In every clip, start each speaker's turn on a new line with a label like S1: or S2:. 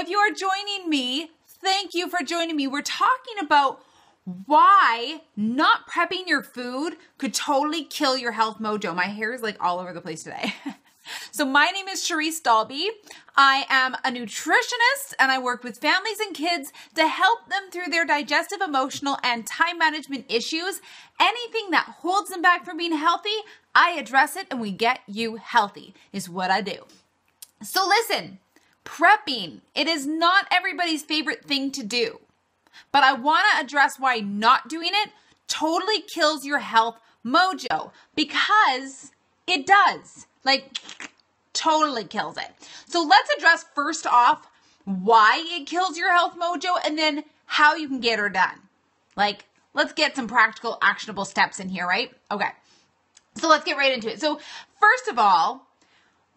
S1: If you are joining me, thank you for joining me. We're talking about why not prepping your food could totally kill your health mojo. My hair is like all over the place today. So my name is Sharisse Dalby. I am a nutritionist and I work with families and kids to help them through their digestive, emotional, and time management issues. Anything that holds them back from being healthy, I address it and we get you healthy is what I do. So listen, prepping, it is not everybody's favorite thing to do, but I want to address why not doing it totally kills your health mojo, because it does. Like, totally kills it. So let's address first off why it kills your health mojo and then how you can get her done. Like, let's get some practical, actionable steps in here, right? Okay. So let's get right into it. So first of all,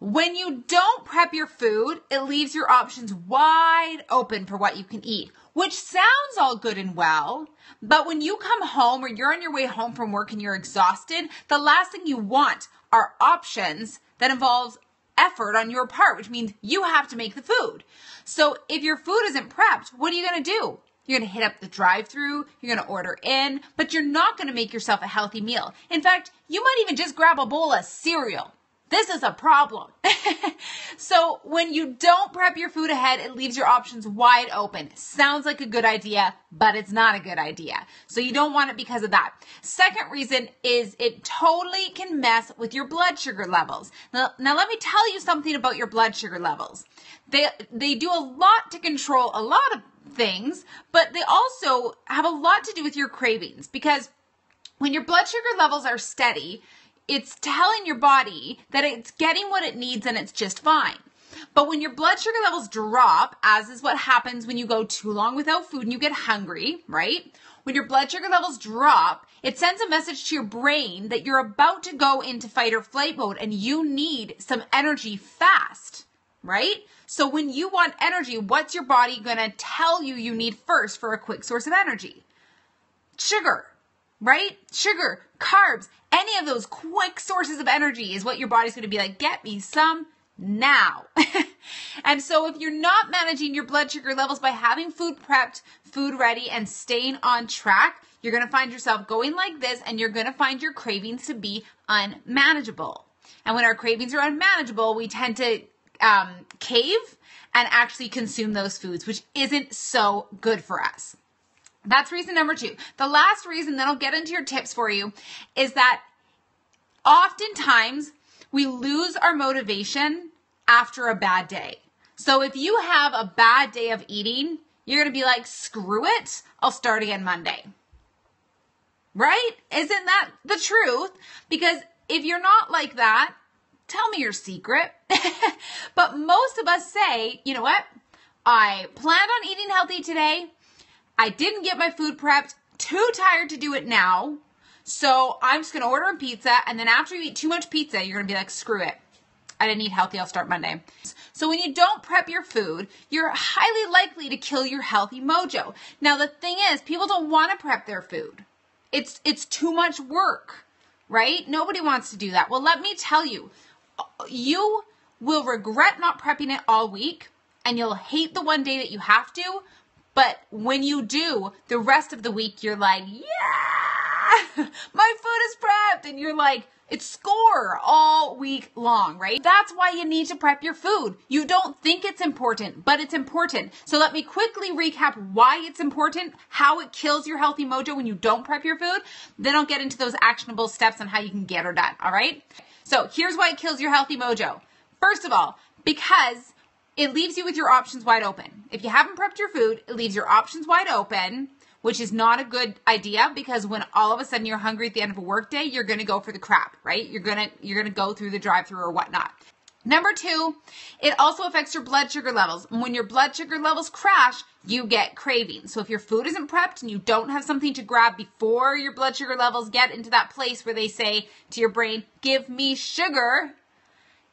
S1: when you don't prep your food, it leaves your options wide open for what you can eat, which sounds all good and well, but when you come home or you're on your way home from work and you're exhausted, the last thing you want are options that involves effort on your part, which means you have to make the food. So if your food isn't prepped, what are you going to do? You're going to hit up the drive-through, you're going to order in, but you're not going to make yourself a healthy meal. In fact, you might even just grab a bowl of cereal. This is a problem. So when you don't prep your food ahead, it leaves your options wide open. Sounds like a good idea, but it's not a good idea. So you don't want it because of that. Second reason is it totally can mess with your blood sugar levels. Now let me tell you something about your blood sugar levels. They do a lot to control a lot of things, but they also have a lot to do with your cravings, because when your blood sugar levels are steady, it's telling your body that it's getting what it needs and it's just fine. But when your blood sugar levels drop, as is what happens when you go too long without food and you get hungry, right? When your blood sugar levels drop, it sends a message to your brain that you're about to go into fight or flight mode and you need some energy fast, right? So when you want energy, what's your body going to tell you need first for a quick source of energy? Sugar. Right? Sugar, carbs, any of those quick sources of energy is what your body's going to be like, get me some now. And so if you're not managing your blood sugar levels by having food prepped, food ready, and staying on track, you're going to find yourself going like this, and you're going to find your cravings to be unmanageable. And when our cravings are unmanageable, we tend to cave and actually consume those foods, which isn't so good for us. That's reason number 2. The last reason, then I'll get into your tips for you, is that oftentimes we lose our motivation after a bad day. So if you have a bad day of eating, you're going to be like, screw it, I'll start again Monday. Right? Isn't that the truth? Because if you're not like that, tell me your secret. But most of us say, you know what? I planned on eating healthy today. I didn't get my food prepped, too tired to do it now, so I'm just going to order a pizza, and then after you eat too much pizza, you're going to be like, screw it. I didn't eat healthy, I'll start Monday. So when you don't prep your food, you're highly likely to kill your healthy mojo. Now, the thing is, people don't want to prep their food. It's too much work, right? Nobody wants to do that. Well, let me tell you, you will regret not prepping it all week, and you'll hate the one day that you have to. But when you do, the rest of the week, you're like, yeah, my food is prepped. And you're like, it's score all week long, right? That's why you need to prep your food. You don't think it's important, but it's important. So let me quickly recap why it's important, how it kills your healthy mojo when you don't prep your food. Then I'll get into those actionable steps on how you can get her done, all right? So here's why it kills your healthy mojo. First of all, because it leaves you with your options wide open. If you haven't prepped your food, it leaves your options wide open, which is not a good idea, because when all of a sudden you're hungry at the end of a work day, you're going to go for the crap, right? You're going to go through the drive-through or whatnot. Number 2, it also affects your blood sugar levels. When your blood sugar levels crash, you get cravings. So if your food isn't prepped and you don't have something to grab before your blood sugar levels get into that place where they say to your brain, give me sugar,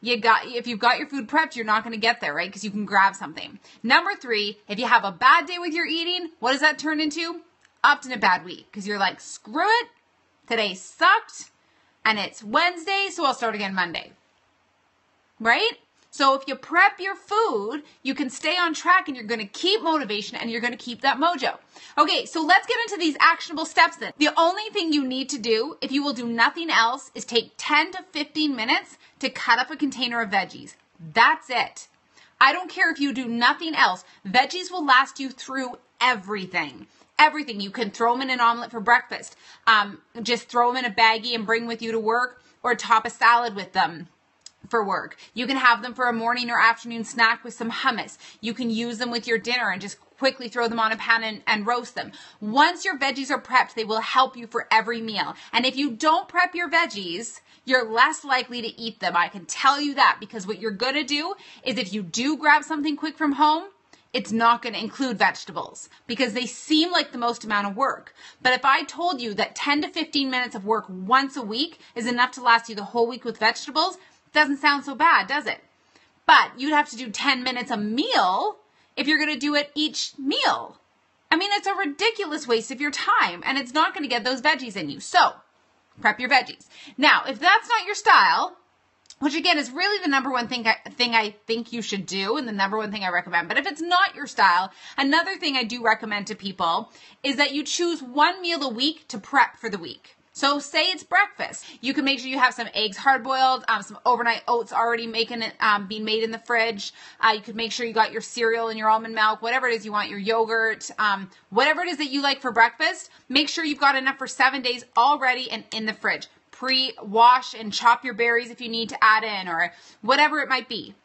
S1: if you've got your food prepped, you're not going to get there, right? Because you can grab something. Number 3, if you have a bad day with your eating, what does that turn into? Often a bad week, because you're like, screw it, today sucked, and it's Wednesday, so I'll start again Monday. Right? So if you prep your food, you can stay on track and you're going to keep motivation and you're going to keep that mojo. Okay, so let's get into these actionable steps then. The only thing you need to do, if you will do nothing else, is take 10 to 15 minutes to cut up a container of veggies. That's it. I don't care if you do nothing else. Veggies will last you through everything. Everything. You can throw them in an omelet for breakfast. Just throw them in a baggie and bring with you to work, or top a salad with them for work. You can have them for a morning or afternoon snack with some hummus. You can use them with your dinner and just quickly throw them on a pan and roast them. Once your veggies are prepped, they will help you for every meal. And if you don't prep your veggies, you're less likely to eat them. I can tell you that, because what you're going to do is, if you do grab something quick from home, it's not going to include vegetables because they seem like the most amount of work. But if I told you that 10 to 15 minutes of work once a week is enough to last you the whole week with vegetables, doesn't sound so bad, does it? But you'd have to do 10 minutes a meal if you're going to do it each meal. I mean, it's a ridiculous waste of your time, and it's not going to get those veggies in you. So prep your veggies. Now, if that's not your style, which again is really the number one thing I think you should do, and the number one thing I recommend, but if it's not your style, another thing I do recommend to people is that you choose one meal a week to prep for the week. So say it's breakfast. You can make sure you have some eggs hard-boiled, some overnight oats already being made in the fridge. You could make sure you got your cereal and your almond milk, whatever it is you want, your yogurt, whatever it is that you like for breakfast. Make sure you've got enough for 7 days already and in the fridge. Pre-wash and chop your berries if you need to add in, or whatever it might be.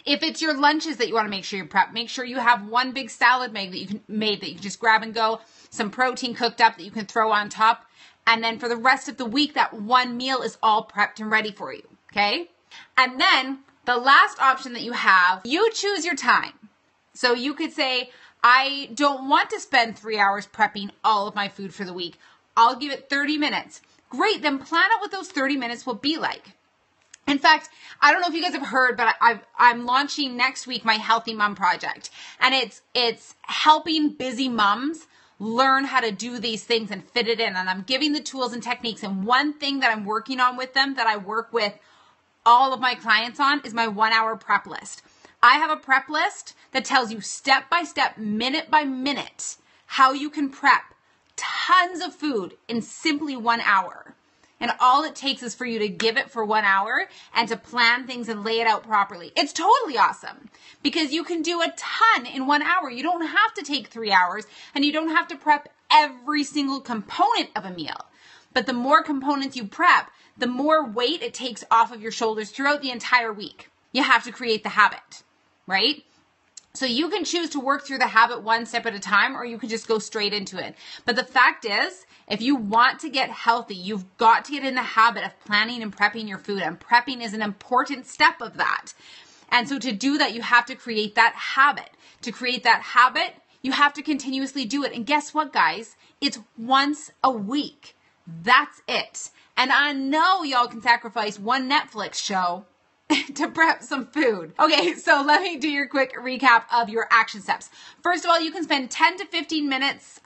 S1: If it's your lunches that you want to make sure you prep, make sure you have one big salad made that you can just grab and go, some protein cooked up that you can throw on top. And then for the rest of the week, that one meal is all prepped and ready for you, okay? And then the last option that you have, you choose your time. So you could say, I don't want to spend 3 hours prepping all of my food for the week. I'll give it 30 minutes. Great, then plan out what those 30 minutes will be like. In fact, I don't know if you guys have heard, but I'm launching next week my Healthy Mom Project. And it's helping busy moms learn how to do these things and fit it in. And I'm giving the tools and techniques. And one thing that I'm working on with them, that I work with all of my clients on, is my 1 hour prep list. I have a prep list that tells you step by step, minute by minute, how you can prep tons of food in simply 1 hour. And all it takes is for you to give it for 1 hour and to plan things and lay it out properly. It's totally awesome because you can do a ton in 1 hour. You don't have to take 3 hours, and you don't have to prep every single component of a meal. But the more components you prep, the more weight it takes off of your shoulders throughout the entire week. You have to create the habit, right? So you can choose to work through the habit one step at a time, or you can just go straight into it. But the fact is, if you want to get healthy, you've got to get in the habit of planning and prepping your food. And prepping is an important step of that. And so to do that, you have to create that habit. To create that habit, you have to continuously do it. And guess what, guys? It's once a week. That's it. And I know y'all can sacrifice one Netflix show to prep some food. Okay, so let me do your quick recap of your action steps. First of all, you can spend 10 to 15 minutes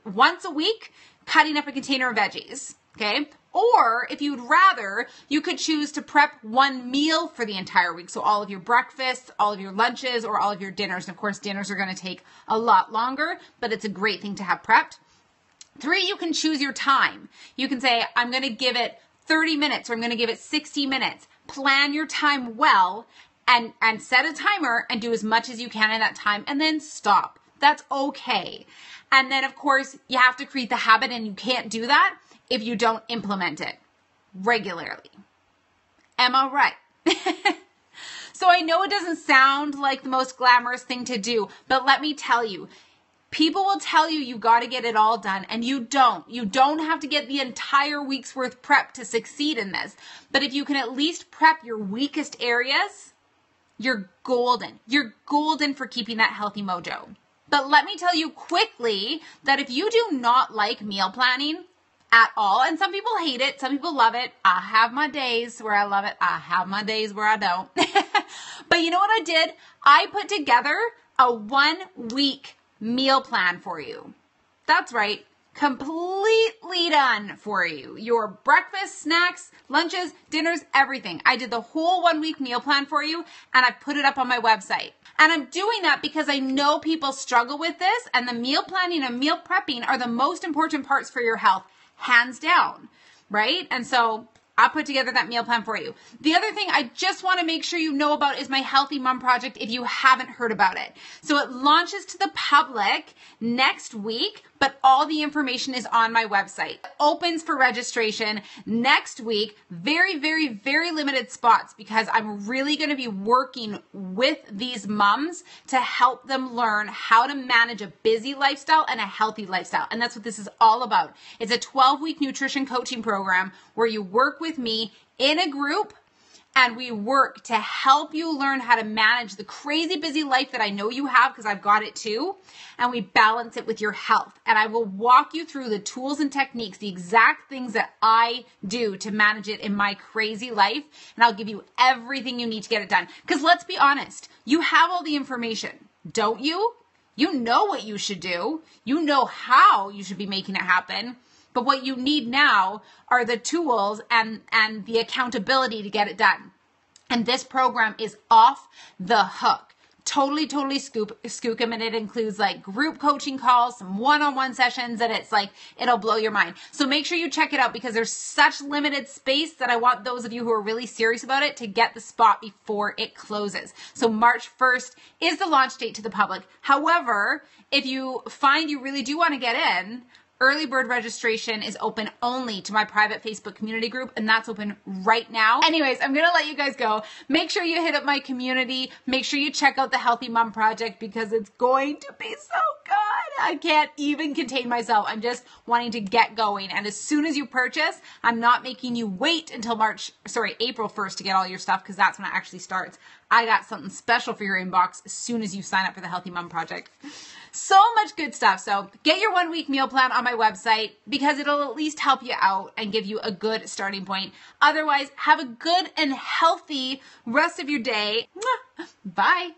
S1: once a week cutting up a container of veggies, okay? Or if you'd rather, you could choose to prep one meal for the entire week. So all of your breakfasts, all of your lunches, or all of your dinners. And of course, dinners are going to take a lot longer, but it's a great thing to have prepped. 3, you can choose your time. You can say, I'm going to give it 30 minutes, or I'm going to give it 60 minutes. Plan your time well and set a timer and do as much as you can in that time, and then stop. That's okay. And then, of course, you have to create the habit, and you can't do that if you don't implement it regularly. Am I right? So I know it doesn't sound like the most glamorous thing to do, but let me tell you, people will tell you you got to get it all done, and you don't. You don't have to get the entire week's worth prep to succeed in this. But if you can at least prep your weakest areas, you're golden. You're golden for keeping that healthy mojo. But let me tell you quickly that if you do not like meal planning at all, and some people hate it, some people love it. I have my days where I love it. I have my days where I don't. But you know what I did? I put together a 1 week meal plan for you. That's right. completely done for you. Your breakfast, snacks, lunches, dinners, everything. I did the whole 1 week meal plan for you and I put it up on my website. And I'm doing that because I know people struggle with this, and the meal planning and meal prepping are the most important parts for your health, hands down, right? And so I put together that meal plan for you. The other thing I just want to make sure you know about is my Healthy Mom Project if you haven't heard about it. So it launches to the public next week, but all the information is on my website. It opens for registration next week. Very, very, very limited spots because I'm really going to be working with these moms to help them learn how to manage a busy lifestyle and a healthy lifestyle. And that's what this is all about. It's a 12-week nutrition coaching program where you work with me in a group and we work to help you learn how to manage the crazy busy life that I know you have because I've got it too. And we balance it with your health. And I will walk you through the tools and techniques, the exact things that I do to manage it in my crazy life. And I'll give you everything you need to get it done. Because let's be honest, you have all the information, don't you? You know what you should do. You know how you should be making it happen. But what you need now are the tools and the accountability to get it done. And this program is off the hook. Totally skookum. And it includes like group coaching calls, some one-on-one sessions, and it's like, it'll blow your mind. So make sure you check it out because there's such limited space that I want those of you who are really serious about it to get the spot before it closes. So March 1st is the launch date to the public. However, if you find you really do want to get in, early bird registration is open only to my private Facebook community group, and that's open right now. Anyways, I'm going to let you guys go. Make sure you hit up my community. Make sure you check out the Healthy Mom Project because it's going to be so good. I can't even contain myself. I'm just wanting to get going. And as soon as you purchase, I'm not making you wait until April 1st to get all your stuff because that's when it actually starts. I got something special for your inbox as soon as you sign up for the Healthy Mom Project. So much good stuff. So get your 1 week meal plan on my website because it'll at least help you out and give you a good starting point. Otherwise, have a good and healthy rest of your day. Bye.